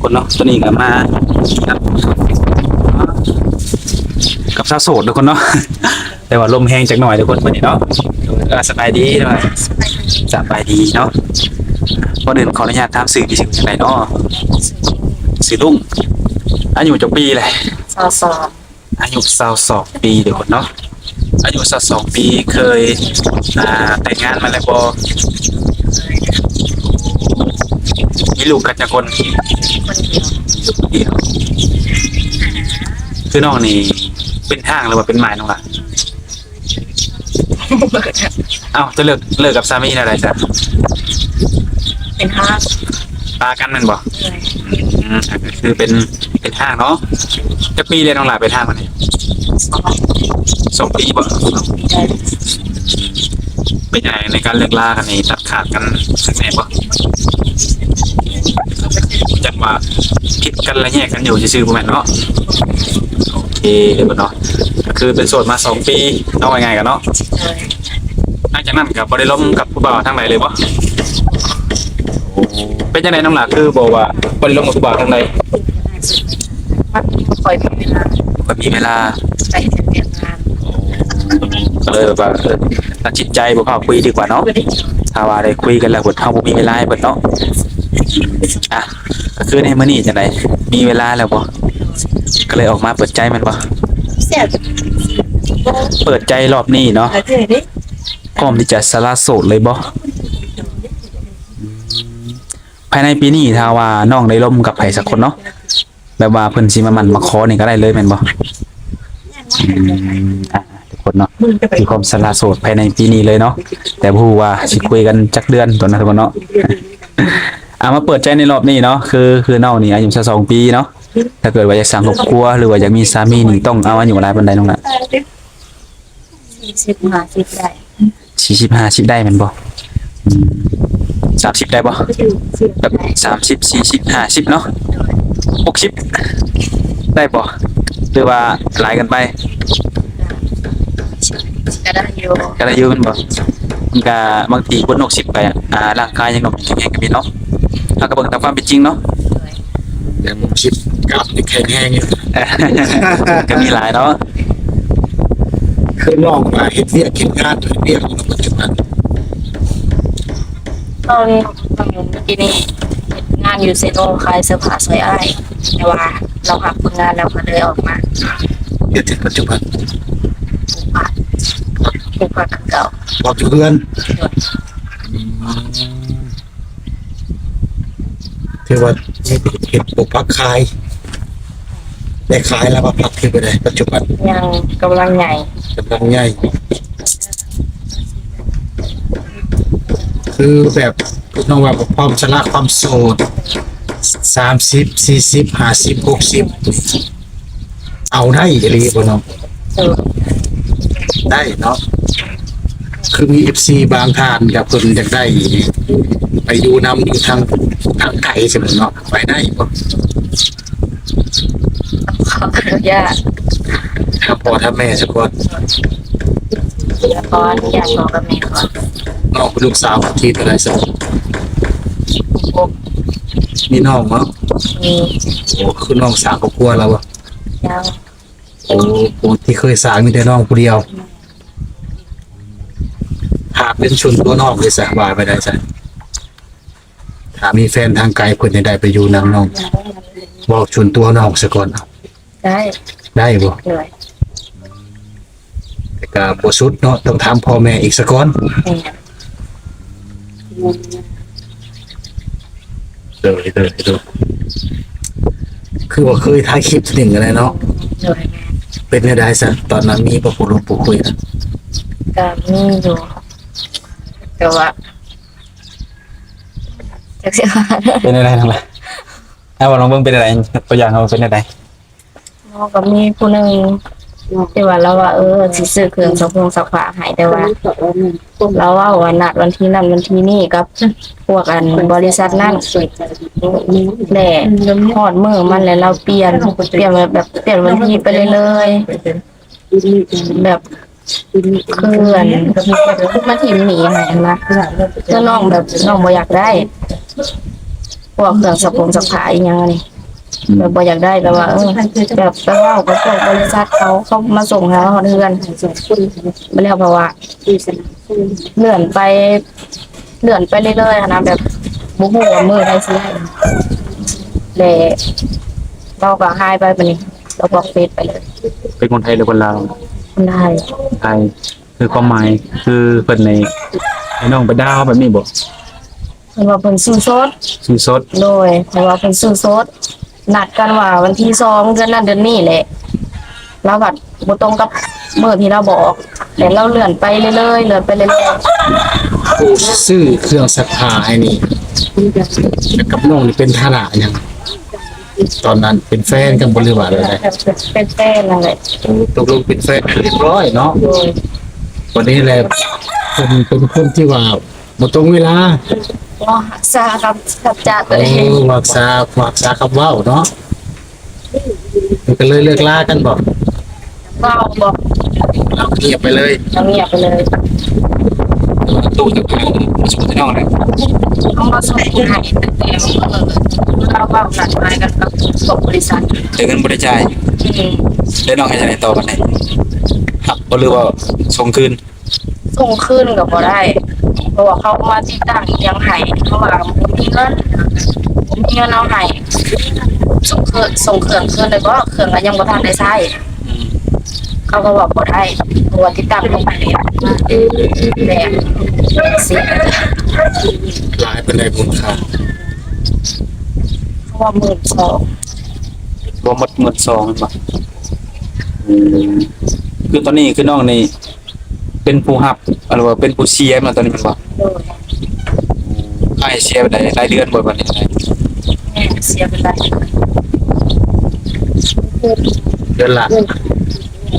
คนเนาะตัวนี้ก็มากับสาวโสดทุกคนเนาะแต่ว่าลมแห้งจักหน่อยทุกคนวันนี้เนาะสบายดีหน่อยสบายดีเนาะก่อนอื่นขออนุญาตถามสื่อที่สิ่งจังไดเนาะสื่อลุงอายุจักปีเลย22อายุ22ปีทุกคนเนาะอายุ22ปีเคยแต่งงานมาแล้วบ่มีลูกกันจักคนคนเดียวเดียวคือน้องนี่เป็นทางหรือว่าเป็นหมายน้องล่ะเอ้าจะเลิกกับสามีอะไรจ้ะเป็นห้าปากันแมันบ่เลยก็คือเป็นทางเนาะจะปีเรียนน้องล่ะเป็นทางมันนี่2 ปีบ่ได้เป็นยังไงในการเลิกลากันนี่ตัดขาดกันสักแน่บ่จังว่าคิดกันและแยกกันอยู่ซื่อๆบ่แม่นเนาะโอเคเดี๋ยวเนาะก็คือเป็นโสดมา2 ปีเนาะว่าไงกันเนาะเลยหลังจากนั้นก็บ่ได้ล้มกับผู้บ่าวทางใดเลยบ่เป็นจังไดน้องหล่ะคือบอกว่าบ่ได้ล้มกับผู้บ่าวทางใดมันคอยมีเวลาบ่มีเวลาไปเรียนงานก็เลยแบบว่าตัดสินใจบ่เข้าคุยดีกว่าเนาะถ้าว่าได้คุยกันแล้วเพิ่นเฮาบ่มีเวลาให้เพิ่นเนาะอ่ะก็คือในมื้อนี้จังไดมีเวลาแล้วบ่ก็เลยออกมาเปิดใจมันบ่เสียเปิดใจรอบนี้เนาะอะไรดิพร้อมที่จะสละโสดเลยบ่ภายในปีนี้ถ้าว่าน้องได้ร่วมกับไผสักคนเนาะแบบว่าเพิ่นสิมามั่นมาขอนี่ก็ได้เลยแม่นบ่ทุกคนเนาะมีความสละโสดภายในปีนี้เลยเนาะแต่บ่ฮู้ว่าสิคุยกันจักเดือนตอนนั้นทุกคนเนาะมาเปิดใจในรอบนี้เนาะคือน้องนี่อายุ22 ปีเนาะถ้าเกิดว่าอยากสร้างครอบครัวหรือว่าอยากมีสามีนี่ต้องเอาอายุหลายปานใดน้องล่ะ40-50ได้40-50ได้แม่นบ่30ได้บ่แบบ30 40 50เนาะ60ได้บ่หรือว่าหลายกันไปก็ได้อยู่ก็ได้อยู่แม่นบ่มันก็บางทีคน60ก็ร่างกายยังหนุ่มแข็งแรงกันอยู่เนาะเฮาก็เบิ่งตามความเป็นจริงเนาะแต่ผมคิดกลับนี่แข็งแรงอยู่ ก็มีหลายเนาะคือน้องมาเฮ็ดเวียกเฮ็ดงานเวียกในปัจจุบันตอนอยู่เมื่อกี้นี่งานอยู่เซโนขายเสื้อผ้าสวยอ้ายแต่ว่าเราหักผลงานแล้วก็เลยออกมาเฮ็ดในปัจจุบันปลูกผักเก่าบอกอยู่เพื่อนที่ว่าเฮ็ดปลูกผักขายได้ขายแล้วมาผักที่ไปได้ปัจจุบันยังกำลังใหญ่ใหญ่คือแบบน้องว่าความชราความโสด30 40 50 60เอาได้อีหลีบ่น้องได้เนาะคือมี FC บางท่านกับเพิ่นอยากได้ไปอยู่นำอยู่ทางไกลใช่มั้ยเนาะไปได้บ่ขออนุญาตถ้าพ่อถ้าแม่สักคนขออนุญาตบอกกับแม่ก่อนน้องเป็นลูกสาวของที่อะไรสักมีน้องเนาะมีโอ้คือน้องสาวครอบครัวเราอ่ะยังโอ้ที่เคยสร้างมีแต่น้องผู้เดียวหากเป็นชนตัวนอกเลยสบายไปได้จ้ะถ้ามีแฟนทางไกลเพิ่นได้ไปอยู่นำน้องบอกชนตัวน้องซะก่อนได้บ่เลยแต่ก็บ่สุดเนาะต้องถามพ่อแม่อีกซะก่อนเด้อคือว่าเคยถ่ายคลิปหนึ่งอะไรเนาะเป็นได้ซะตอนนั้นมีบ่ผู้คุยนะก็มีอยู่แต่ว่าจักสิว่าเป็นอะไรทั้งหลายว่าน้องเบิ่งเป็นอะไรตัวอย่างเขาเป็นอะไรน้องก็มีผู้นึงที่ว่าเราว่าสิซื้อเครื่องซักผ้าให้แต่ว่าเราว่านัดวันที่นั้นวันที่นี้กับพวกบริษัทนั้นแหละฮอดมื้อมันแล้วเราเปลี่ยนแบบเปลี่ยนวันที่ไปเลยแบบคือมาทีมหนีให้นะก็น้องแบบน้องบ่อยากได้ พวกเครื่องสักผ้าอีหยังนี่แบบบ่อยากได้แบบว่าแบบไปเว้ากับพวกบริษัทเขามาส่งให้เราฮอดเรือนบ่แล้วเพราะว่าเลื่อนไปเรื่อยๆนะแบบบ่ฮู้ว่ามื้อใดสิได้แล้วเราก็หายไปบัดนี้เราบล็อกเฟซไปเลย เป็นคนไทยหรือคนลาว คนไทย ไทยคือความหมายคือเพิ่นในให้น้องไปดาวแบบนี้บ่ เพิ่นว่าเพิ่นซื้อสด ซื้อสด โดยเพราะว่าเพิ่นซื้อสดนัดกันว่าวันที่2เดือนนั้นเดือนนี้แหละแล้วบัดบ่ตรงกับมื้อที่เราบอกแต่เราเลื่อนไปเรื่อยๆผู้ซื้อเครื่องซักผ้าให้นี่แล้วกับน้องนี่เป็นฐานะหยังตอนนั้นเป็นแฟนกันบ่หรือว่าอะไร เป็นแฟนนั่นแหละ ตกลงเป็นแฟนกันเรียบร้อยเนาะ โดย วันนี้แหละเป็นคนที่ว่าบ่ตรงเวลา ว่าซากับจัดเลย วักษาคำเว้าเนาะมันก็เลยเลิกลากันบ่ เว้าบอก เราเงียบไปเลย เราเงียบไปเลย ตู้จะเอามาส่งให้น้องเลย เขามาส่งให้แต่เราเว้านัดหมายกันกับบริษัท แต่เงินบ่ได้จ่าย อืม แล้วน้องให้จังได๋ต่อบัดนี้ครับบ่หรือว่าส่งคืน ส่งคืนก็บ่ได้เพราะว่าเขามาติดตั้งยังให้เขาว่าบ่มีเงินเอาให้ส่งเครื่องคืนเลยก็เครื่องก็ยังบ่ทันได้ใช้เขาก็บอกบ่ได้เพราะว่าติดตั้งลงไปแล้วแบบเสีย หลายเป็นไรบุญค่ะ เพราะว่า12,000 รวมหมด2แม่นบ่คือตอนนี้คือน้องนี่เป็นผู้รับหรือว่าเป็นผู้เสียมาตอนนี้แม่นบ่ โดย ให้เสียไปได้รายเดือนบ่บัดนี้ได้ แม่เสียไปได้ เดือนละ เ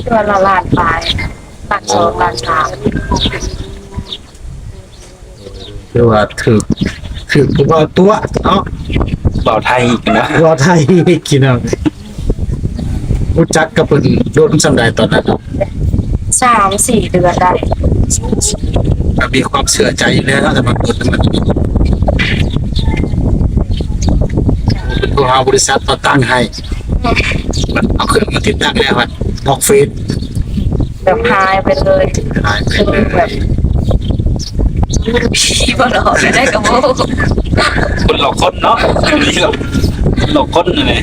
ดือนละล้านปลายล้าน2ล้าน3 คือว่าถือคือว่าตัวเนาะ เป่าไทยอีกนะ รอไทยกินเอารู้จักกับเพิ่นโดนสำใดตอนนั้นเนาะ 3-4 เดือนได้ ก็มีความเชื่อใจอยู่แล้วแต่มันเปิดมันตัวเอาบริษัทมาตั้งให้มันเอาเครื่องมาติดตั้งแล้วมันบล็อกเฟซ แบบหายไปเลย หายไป คือ เลย แบบพี่บ่หลอกได้กับโม คนหลอกคนเนาะนี่หลอกคนนั่นแหละ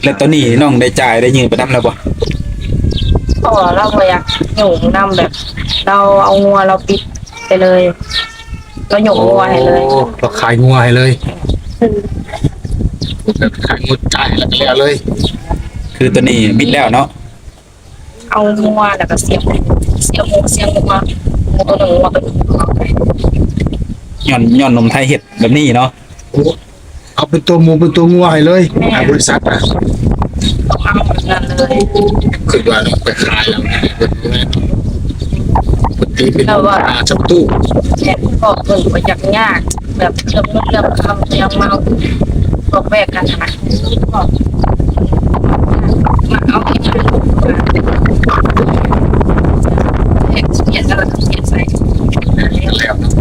แล้วตอนนี้น้องได้จ่ายได้ยืนไปนำแล้วบ่ ก็เราบ่อยากหยุ่งนำแบบ เราเอางัวเราปิดไปเลยเราหยุ่งงัวให้เลย โอ้เราขายงัวให้เลยแบบขายงัวจ่ายแล้วก็แล้วเลย คือตอนนี้บิดแล้วเนาะ เอางัวแล้วก็เสียบงัวตัวหนึ่งงัวเป็น ย้อนนมไทยเฮ็ดแบบนี้เนาะ โอ้เอาเป็นตัวหมูเป็นตัวงัวให้เลยขายบริษัทนะ ต้องเอาแบบนั้นเลย คือว่าเราไปขายแล้วนะปกติเป็นจับตู้ แต่ก็เพิ่นบ่อยากยากแบบเรื่องคำยังเมาบอกแวกกันหาก็มาเอาให้ได้เด็กเขียนแล้วก็เขียนใส่ แล้วเนาะ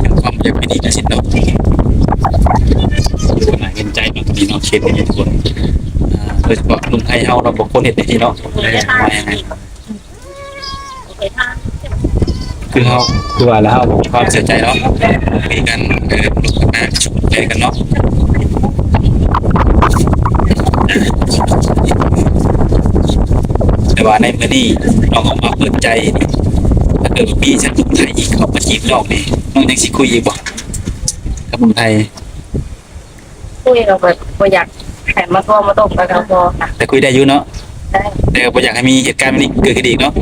เป็นความอยากไม่ดีนะสิเนาะน่าเห็นใจเนาะตอนนี้เนาะเช็ดนี่ทุกคนโดยเฉพาะลุงไทยเฮาเราบ่คนเฮ็ดได้ที่เนาะว่ายังไงคือเฮาคือว่าแล้วเฮาบอกความเสียใจเนาะมีกันลุกกันมาช่วยใจกันเนาะแต่ว่าในมื้อนี้น้องออกมาเปิดใจถ้าเกิดว่าพี่ฉันลุงไทยอีกเขามาจีบน้องนี่น้องยังสิคุยอีกบ่กับลุงไทย คุยเราแบบบ่อยากให้มาตัวมาตกกันพอนะ แต่คุยได้อยู่เนาะ ได้ แต่ก็บ่อยากให้มีเหตุการณ์แบบนี้เกิดขึ้นอีกเนาะ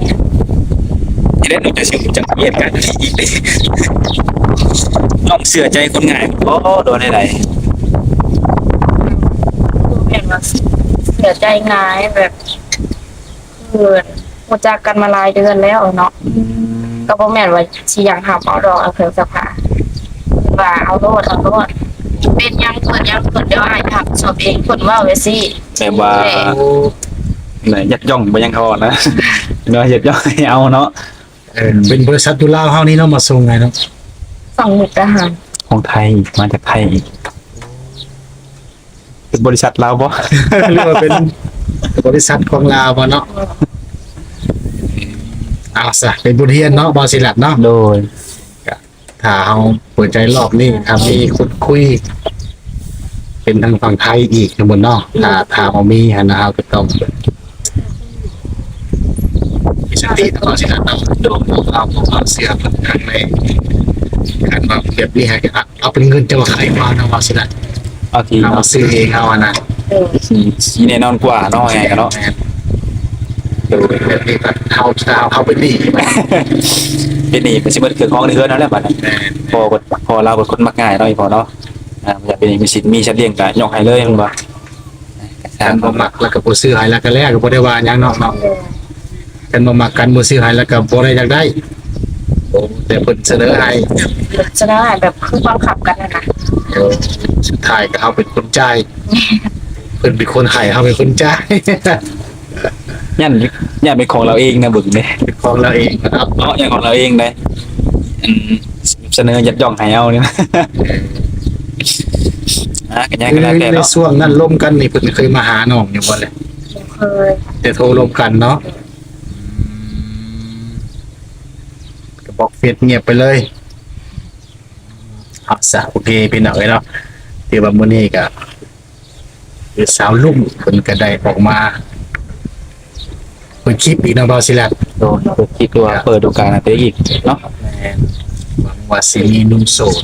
ที่ได้นอกจากสิจากเหตุการณ์แบบนี้อีกเลยน้องเชื่อใจคนง่ายโอ้โดนได้ เห็นว่าเสียใจง่ายแบบเกินรู้จักกันมาหลายเดือนแล้วเนาะก็บ่แม่นว่าสิอยากหับเอาดอกเอาเครื่องซักผ้าว่าเอาโลดเป็นยังเปิดเดี๋ยวอ้ายทักสอบเองเพิ่นว่าไว้สิ แบบว่า โอ้ ไหนยักย่องบ่ยังทอดนะเนาะยักย่องให้เอาเนาะ เป็นบริษัทดูลาวเฮานี่เนาะมาส่งไงเนาะ สั่งหมุกทหาร โ ของไทยอีกมาจากไทยอีกเป็นบริษัทเราบ่ หรือว่าเป็นบริษัทของลาวบ่เนาะเอาซะเป็นบทเรียนเนาะบ่สิลัดเนาะ โดย ถ้าเอาเปิดใจรอบนี้ถ้ามีคุดคุย เป็นทางฝั่งไทยอีกทั้งหมดเนาะถ้าเอามีหันนะครับก็ต้องมีสติต้องสิลัดเนาะโดนเอาเสียคนทางในการว่าแบบนี้ฮะเอาเป็นเงินจะว่าใครมาเนาะว่าสิลัด เอาที เอา เนาะ ซื้อเองเอาอะนะ สีแน่นอนกว่าเนาะไงกันเนาะ โดยแบบนี้ก็เขาเป็นหนี้ เป็นนี่เป็นสิเบิดคือของในเฮือนนั่นแหละบัดนั้น แม่ พอเราเป็นคนมักง่ายเนาะอีพอเนาะอยากเป็นมีสิทธิ์มีชัดเลี้ยงก็ยกให้เลยมันบ่ กันบ่มักแล้วก็บ่ซื้อให้แล้วก็แล้วก็บ่ได้ว่าหยังเนาะกันบ่มักกันบ่ซื้อให้แล้วก็บ่ได้อยากได้โอ้แต่เพิ่นเสนอให้ จะได้แบบคือบังคับกันนะ สุดท้ายก็เฮาเป็นคนจ่ายเพิ่นเป็นคนให้เฮาเป็นคนจ่าย ยันยันเป็นของเราเองนะเบิ่งเด้ เป็นของเราเองนะครับ เนาะอย่างของเราเองได้อืมเสนอยัดย่องให้เอานี่นะ กันยังกันแล้วแต่ ใน เนาะ ช่วงนั้นร่วมกันนี่เพิ่นเคยมาหาน้องอยู่บ่เลย เคย แต่โทรร่วมกันเนาะก็บอกเฟซเงียบไปเลยเอาซะโอเคพี่น้องเอ้ยเนาะที่ว่ามื้อนี้ก็คือสาวลุ่มเพิ่นก็ได้ออกมาเปิดคลิปอีกเนาะบ่าวศิลัด โดนคิดว่าเปิดโอกาสให้ไปอีกเนาะ แม่นหวังว่าสิมีหนุ่มโสด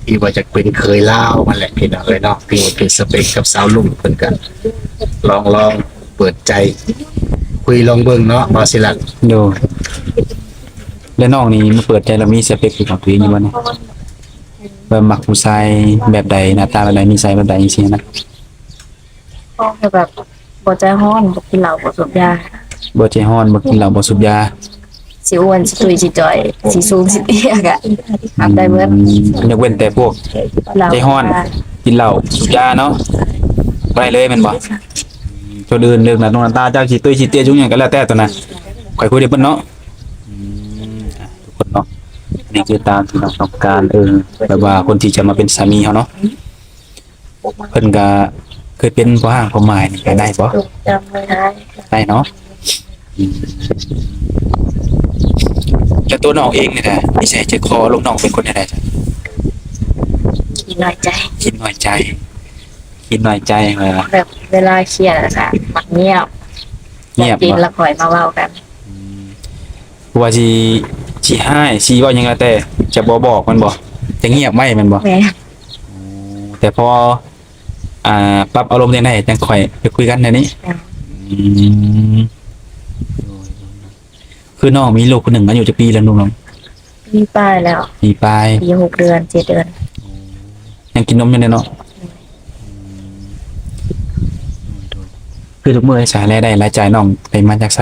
ที่ว่าจะเป็นเคยลาวมันแหละพี่น้องเอ้ยเนาะที่ว่าเป็นสเปคกับสาวลุ่มเพิ่นก็ลองเปิดใจ คุยลองเบิ่งเนาะบ่าวศิลัด โดนแล้วน้องนี่มาเปิดใจแล้วมีสเปคของตัวเองอยู่บ่เนี่ยว่ามักผู้ชายแบบใดหน้าตาแบบใดนิสัยแบบใดจังซี่นะ ก็คือแบบบ่ใจฮ้อนบ่กินเหล้าบ่สูบยา บ่ใจฮ้อนบ่กินเหล้าบ่สูบยา สิอ้วนสิตุยสิจ่อยสิสูงสิเตี้ยกะทำได้เบิด ยกเว้นแต่พวก ใจฮ้อน กินเหล้าสูบยาเนาะบ่ได้เลยแม่นบ่ตัวอื่นเรื่องนั้นน้องน้ำตาเจ้าสิตุ้ยสิเตี้ยจุงหยังก็แล้วแต่ตัวน่ะค่อยคุยได้เพิ่นเนาะทุกคนเนาะนี่คือตามที่น้องต้องการแบบว่าคนที่จะมาเป็นสามีเฮาเนาะเพิ่นก็เคยเป็นบ่ห่างบ่หมายนี่ก็ได้บ่ จำไม่ได้ ได้เนาะแต่ตัวน้องเองนี่แหละนิสัยใจคอลูกน้องเป็นคนยังไงจ้ะ กินน้อยใจ คิดน้อยใจคิดน้อยใจเลยล่ะ แบบเวลาเครียดอะค่ะมักเงียบ เงียบ กิน บ่ แล้วคอยมาเว้ากัน ว่าสิให้สิว่าหยังก็แต่จะบ่บอกมันบ่จะเงียบไว้มันบ่ แม่ แต่พอปรับอารมณ์ได้จังค่อยไปคุยกันในนี้อืมคือน้องมีลูกคนหนึ่งอายุจะปีแล้วน้อง ปีป้ายแล้ว ปีปลาย ปี6 เดือน 7 เดือน ยังกินนมอยู่เลยเนาะคือทุกมื้อสายรายได้รายจ่ายน้องไปมาจากไส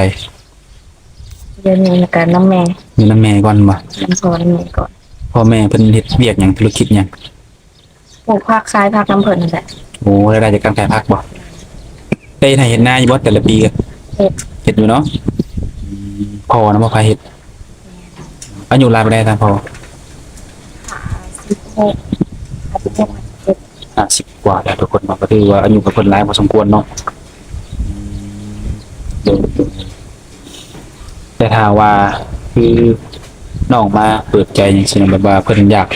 เดือนนี้แล้วกันน้ำแม่ มีน้ำแม่ก่อนบ่ น้ำพอน้ำแม่ก่อน พ่อแม่เพิ่นเฮ็ดเวียกหยังธุรกิจหยัง ปลูกผักคล้ายผักน้ำเพิ่นนั่นแหละ โอ้รายได้จากการขายผักบ่ได้ให้เฮ็ดนาอยู่บ่แต่ละปีก็ เฮ็ด เฮ็ดอยู่เนาะพ่อนะบ่พาเฮ็ดอายุหลายปานใดตามพ่อ 16 50กว่าแล้วทุกคนเนาะก็ถือว่าอายุกับเพิ่นหลายพอสมควรเนาะเดี๋ยวแต่ถ้าว่าคือน้องมาเปิดใจจังซี่นะแบบว่าเพิ่นอยาก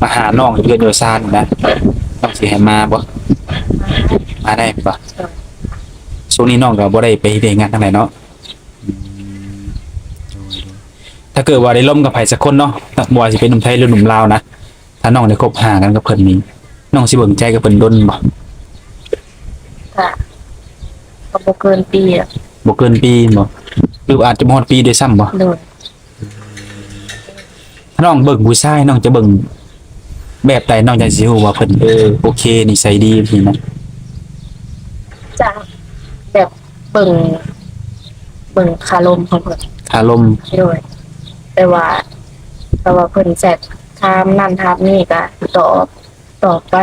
มาหาน้องอยู่เรือนอยู่ซ่านนะต้องสิให้มาบ่มาได้บ่ช่วงนี้น้องก็บ่ได้ไปเฮ็ดงานทางไหนเนาะถ้าเกิดว่าได้ร่วมกับไผสักคนเนาะบ่ว่าสิเป็นหนุ่มไทยหรือหนุ่มลาวนะถ้าน้องได้คบหากันกับเพิ่นนี่น้องสิเบิ่งใจกับเพิ่นดนบ่ ก็บ่เกินปีอ่ะ บ่เกินปีบ่หรืออาจจะบ่ฮอดปีด้วยซ้ำบ่ โดย ถ้าน้องเบิ่งผู้ชายน้องจะเบิ่งแบบใดน้องจะสิรู้ว่าเพิ่นโอเคนิสัยดีพี่นะ จะแบบเบิ่งคารมของเพิ่น คารม โดยแต่ว่าเพิ่นแซดถามนั่นถามนี่ก็ตอบไป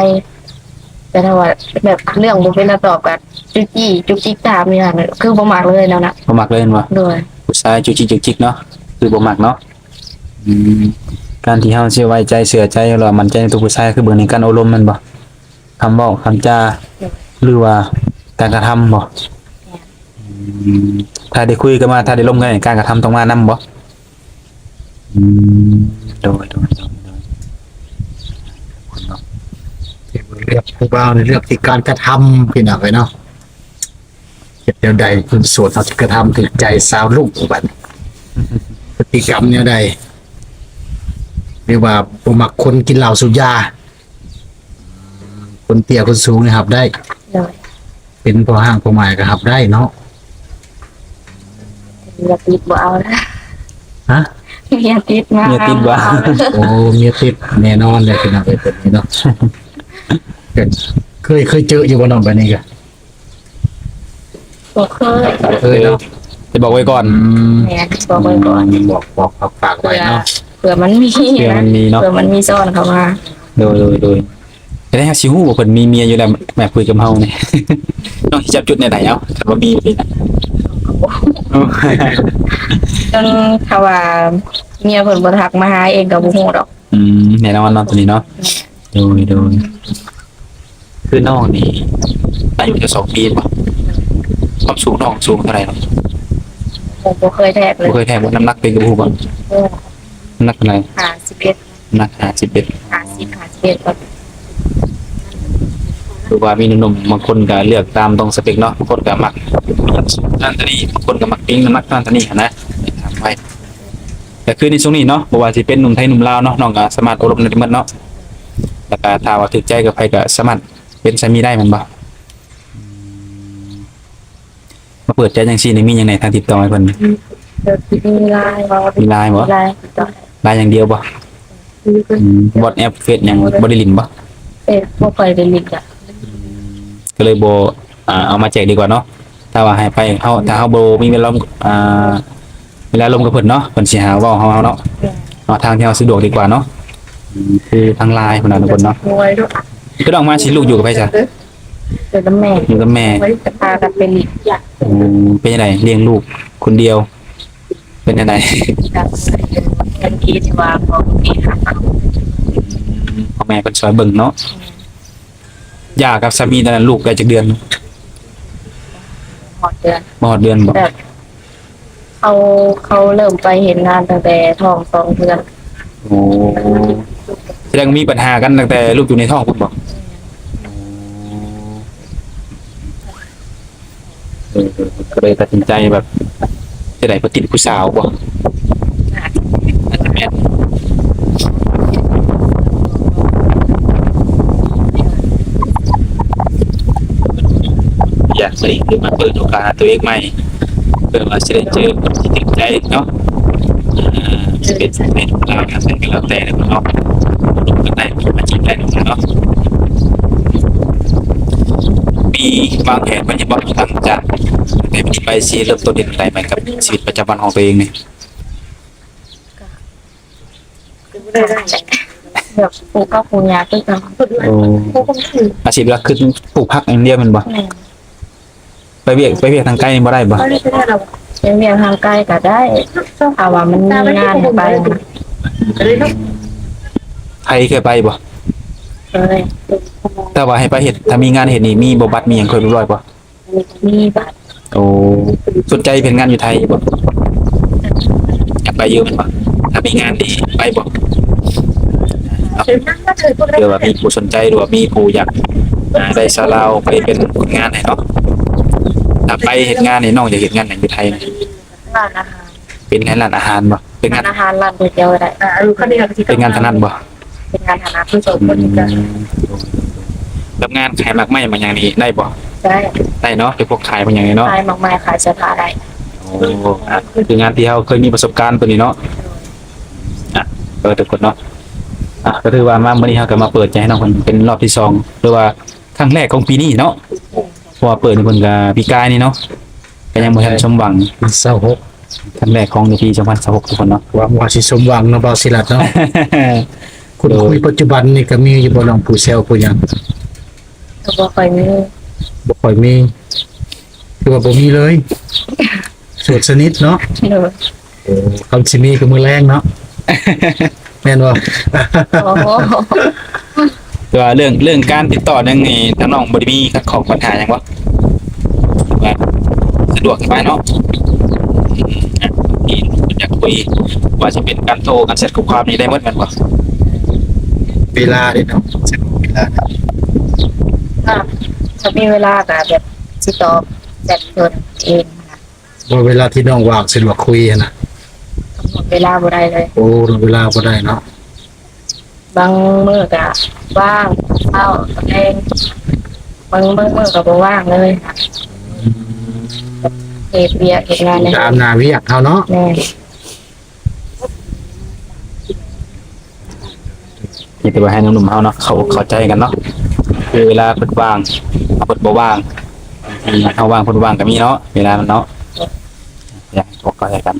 แต่ถ้าว่าแบบเรื่องบ่เป็นแล้วตอบก็จุกจิกถามนี่ค่ะคือบ่มักเลยแล้วนะ บ่มักเลยแม่นบ่ โดย ผู้ชายจุกจิกจุกจิกเนาะคือบ่มักเนาะอืม การที่เฮาสิไว้ใจเชื่อใจแล้วมันใจในตัวผู้ชายคือเบิ่งในการอบรมแมันบ่คำเว้าคำจาหรือว่าการกระทำบ่ถ้าได้คุยกันมาถ้าได้ร่วมกันการกระทำต้องมานํบ่อืมโดยคนเนาะ เลือกผู้บ่าวในเลือกที่การกระทำพี่น้องเนาะเหตุใดคุณโสดเขาจะกระทำถึงใจสาวลูกบัดพฤติกรรมเนี่ยใดเรียกว่าบ่มักคนกินเหล้าสูบยาคนเตี้ยคนสูงนี่ครับได้ โดย เป็นพอห้างพอหมายก็ครับได้เนาะ อย่าติดบ่เอานะ ฮะ อย่าติดมา เมียติดบ่ เอานะ โอ้เมียติดแน่นอนเลยพี่น้องเป็นแบบนี้เนาะเคยเจออยู่บ่น้องแบบนี้ก็ บ่เคย เคยเนาะ จะบอกไว้ก่อน แม่บอกไว้ก่อน บอกฝากไว้เนาะ เผื่อมันมี เชื่อมันมีเนาะ เผื่อมันมีซ่อนเข้ามา โดยแต่ได้ฮักสิฮู้ว่าเพิ่นมีเมียอยู่แล้วแม่คุยกับเฮานี่ น้องสิจับจุดไหนๆเอ้าถ้าบ่มีนี่นะ จนถ้าว่าเมียเพิ่นบ่ทักมาหาเองก็บ่ฮู้ดอก แน่นอนเนาะตัวนี้เนาะโดยคือน้องนี่อายุจะ2 ปีป่ะความสูงน้องสูงเท่าไหร่เนาะ ผมบ่เคยแทกเลย บ่เคยแทกว่าน้ำหนักเป็นกับฮู้บ่น้ำหนักเท่าไหร่ 51 น้ำหนัก51 51ครับ คือว่ามีหนุ่มๆบางคนก็เลือกตามตรงสเปคเนาะบางคนก็มักนั่นตัวนี้บางคนก็มักปิ้งน้ำหนักนั่นตัวนี้นะถามไว้แต่คือในช่วงนี้เนาะบ่ว่าสิเป็นหนุ่มไทยหนุ่มลาวเนาะน้องก็สามารถอบรมได้หมดเนาะแล้วก็ถ้าว่าถูกใจกับใครก็สามารถเป็นสามีได้แม่นบ่มาเปิดใจจังซี่นี่มีหยังไงทางติดต่อให้เพิ่น เดี๋ยวมีไลน์บ่ มีไลน์บ่ ไลน์ต่อ ไลน์อย่างเดียวบ่WhatsApp เฟซหยังบ่ได้ลินบ่ บ่ค่อยได้ลิงก์อ่ะ ก็เลยบ่เอามาแจกดีกว่าเนาะถ้าว่าให้ไปเฮาถ้าเฮาบ่มีเวลาเวลาลมกับเพิ่นเนาะเพิ่นสิหาเว้าเฮาเนาะเอาทางที่เฮาสะดวกดีกว่าเนาะคือทางไลน์พุ่นน่ะทุกคนเนาะ รวยด้วย ก็ต้องมาสิลูกอยู่กับไผซะ เดี๋ยวน้ำแม่ อยู่กับแม่ จะพากันไปลิงก์ เป็นจังไดเลี้ยงลูกคนเดียว เป็นจังได กับเงินที่ว่าของพี่ค่ะ พ่อแม่เพิ่นช่วยเบิ่งเนาะย่ากับสามีตอนนั้นลูกได้จักเดือน หอดเดือน บ่ฮอดเดือนบ่ แบบเขาเริ่มไปเห็นงานตั้งแต่ท้อง2 เดือน โอ้แสดงมีปัญหากันตั้งแต่ลูกอยู่ในท้องพุ่นบ่ก็เลยตัดสินใจแบบจะได้ไปติดผู้สาวบ่อาจจะแม่นอยากไปคือมาเปิดโอกาสตัวเองใหม่เพื่อว่าจะได้เจอคนที่ติดใจเนาะจะเป็นในทุกราวการใช้กันแล้วแต่เนาะรู้กันได้มาจีบได้เนาะมีวางแผนไว้ยังบ่หลังจากในวันนี้ไปสิเริ่มต้นเดือนใดใหม่กับชีวิตประจำวันของตัวเองนี่ แบบปลูกข้าวปลูกหญ้าคือกัน โอ้อาชีพหลักคือปลูกผักอย่างเดียวแมันบ่ไปเวียกทางไกลนี่บ่ได้บ่ เป็นเมียงทางใกล้ก็ได้ถ้าว่ามันมีงานให้ไปนะ ไทยเคยไปบ่ เคย แต่ว่าให้ไปเฮ็ดถ้ามีงานเฮ็ดนี่มีบ่บัตรมีหยังเคยเรียบร้อยบ่ มีบัตร โอ้สนใจเป็นงานอยู่ไทยบ่อยากไปอยู่แม่นบ่ถ้ามีงานนี่ไปบ่เผื่อว่ามีผู้สนใจหรือว่ามีผู้อยากได้สาวลาวไปเป็นคนงานให้เนาะถ้าไปเฮ็ดงานนี่น้องอยากเฮ็ดงานหยังอยู่ไทยนี่ ร้านอาหาร เป็นงานร้านอาหารบ่เป็นงา ร้าน นอาหารร้านก๋วยเตี๋ยวได้ เป็นงานถนัดบ่ เป็นงานฐานะผู้สมบูรณ์กัน รับงานขายหมากไม้บางอย่างนี้ได้บ่ ได้ ได้เนาะเป็นพวกขายบางอย่างนี้เนาะ ขายมากมายขายเสื้อผ้าได้ โอ้คืองานที่เราเคยมีประสบการณ์ตัวนี้เนาะทุกคนเนาะก็ถือว่ามาวันนี้เราก็มาเปิดใจให้น้องคนเป็นรอบที่2หรือว่าครั้งแรกของปีนี้เนาะเพราะว่าเปิดนี่เพิ่นก็ปีกายนี่เนาะก็ยังบ่ทันสมหวัง เศร้าหก ครั้งแรกของในปี2026ทุกคนเนาะ หวังว่าสิสมหวังเนาะบ่าวศิลัดเนาะคุณคุยปัจจุบันนี่ก็มีอยู่บ่ลองผู้แซวผู้หยัง ก็บ่ค่อยมี บ่ค่อยมีคือว่าบ่มีเลยโสดสนิทเนาะ เลย คำสิมีก็มือแรงเนาะ แม่นบ่ โอ้โห แต่ว่าเรื่องการติดต่อเรื่องนี้ทางน้องบ่ได้มีของปัญหาหยังบ่ว่าสะดวกสบายเนาะอ่ะที่อยากคุยว่าจะเป็นการโทรการแชทข้อความนี้ได้หมดแม่นบ่ เวลาเด้เนาะสะดวกเวลา ถ้ามีเวลาก็แบบสิตอบแชทเพิ่นเองนะ ว่าเวลาที่น้องว่างสะดวกคุยอะนะ กำหนดเวลาบ่ได้เลย โอ้เวลาบ่ได้เนาะ บางมื้อก็ว่างเช้าตอนแรงบางมื้อก็บ่ว่างเลยค่ะเฮ็ดเวียกเฮ็ดงานเนี่ย ตามหน้าเวียกเฮาเนาะ แม่ นี่แต่ว่าให้หนุ่มๆเฮาเนาะเข้าใจกันเนาะคือเวลาเพิ่นว่างเพิ่นบ่ว่างเฮาว่างเพิ่นว่างก็มีเนาะเวลามันเนาะอยากให้เข้าใจกัน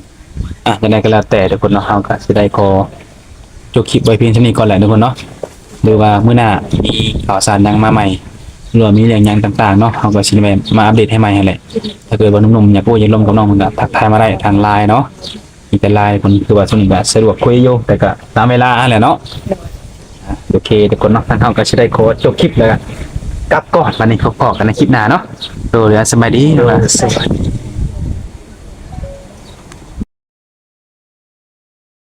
ยังไงก็แล้วแต่ทุกคนเนาะเฮาก็สิได้ขอจบคลิปไว้เพียงเท่านี้ก่อนแหละทุกคนเนาะหรือว่ามื้อหน้ามีข่าวสารหยังมาใหม่หรือว่ามีเรื่องหยังต่างๆเนาะเฮาก็สิมาอัปเดตให้ใหม่นั่นแหละถ้าเกิดว่าหนุ่มๆอยากพูดอยากร่วมกับน้องเพิ่นก็ทักทายมาได้ทาง LINE เนาะมีแต่ LINE เพิ่นคือว่าช่วงนี้ก็สะดวกคุยอยู่แต่ก็ตามเวลานั่นแหละเนาะ โอเคทุกคนเนาะทางเขาก็จะได้โค้ดจบคลิปเลยกันกลับก่อนวันนี้เขาพอกันในคลิปหน้าเนาะโดยสบายดี โด นะ ยสวัสดี